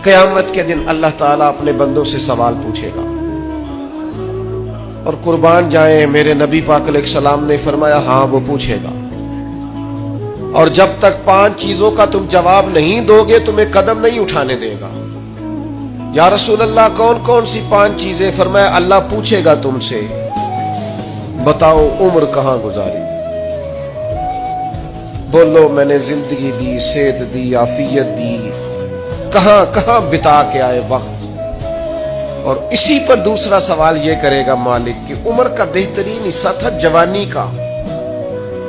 قیامت کے دن اللہ تعالیٰ اپنے بندوں سے سوال پوچھے گا، اور قربان جائیں میرے نبی پاک علیہ السلام نے فرمایا ہاں وہ پوچھے گا، اور جب تک 5 چیزوں کا تم جواب نہیں دو گے تمہیں قدم نہیں اٹھانے دے گا۔ یا رسول اللہ کون کون سی 5 چیزیں؟ فرمایا اللہ پوچھے گا تم سے، بتاؤ عمر کہاں گزاری؟ بولو میں نے زندگی دی، صحت دی، عافیت دی، کہاں کہاں بتا کے آئے وقت؟ اور اسی پر دوسرا سوال یہ کرے گا مالک کہ عمر کا بہترین حصہ تھا جوانی کا،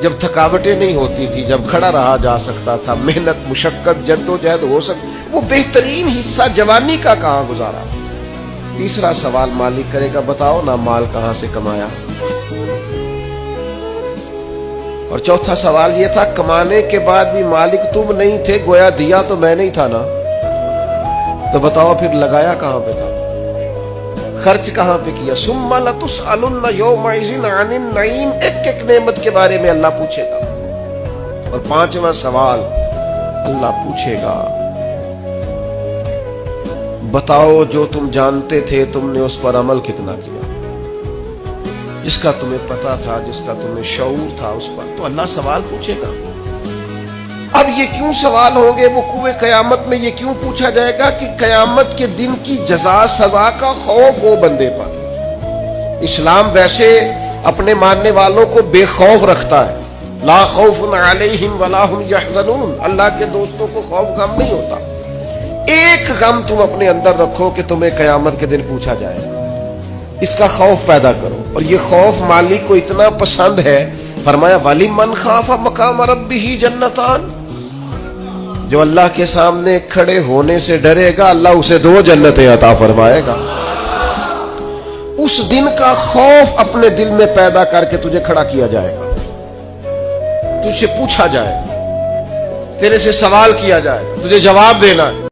جب تھکاوٹیں نہیں ہوتی تھی، جب کھڑا رہا جا سکتا تھا، محنت مشقت جد و جہد ہو سکتی، وہ بہترین حصہ جوانی کا کہاں گزارا؟ تیسرا سوال مالک کرے گا بتاؤ نا مال کہاں سے کمایا؟ اور چوتھا سوال یہ تھا کمانے کے بعد بھی مالک تم نہیں تھے، گویا دیا تو میں نہیں تھا نا، تو بتاؤ پھر لگایا کہاں پہ تھا، خرچ کہاں پہ کیا؟ ثم لتسألن یومئذ عن النعیم، ایک ایک نعمت کے بارے میں اللہ پوچھے گا۔ اور 5واں سوال اللہ پوچھے گا بتاؤ جو تم جانتے تھے تم نے اس پر عمل کتنا کیا؟ جس کا تمہیں پتا تھا، جس کا تمہیں شعور تھا، اس پر تو اللہ سوال پوچھے گا۔ اب یہ کیوں سوال ہوں گے وقوع قیامت میں؟ یہ کیوں پوچھا جائے گا کہ قیامت کے دن کی جزا سزا کا خوف ہو بندے پر۔ اسلام ویسے اپنے ماننے والوں کو بے خوف رکھتا ہے، لا خوف علیہم ولا هم یحزنون، اللہ کے دوستوں کو خوف غم نہیں ہوتا۔ ایک غم تم اپنے اندر رکھو کہ تمہیں قیامت کے دن پوچھا جائے، اس کا خوف پیدا کرو، اور یہ خوف مالک کو اتنا پسند ہے، فرمایا وَلِمَنْ خَافَ مَقَامَ رَبِّهِ جَنَّتَانِ، جو اللہ کے سامنے کھڑے ہونے سے ڈرے گا اللہ اسے 2 جنتیں عطا فرمائے گا۔ اس دن کا خوف اپنے دل میں پیدا کر کے تجھے کھڑا کیا جائے گا، تجھ سے پوچھا جائے، تیرے سے سوال کیا جائے، تجھے جواب دینا ہے۔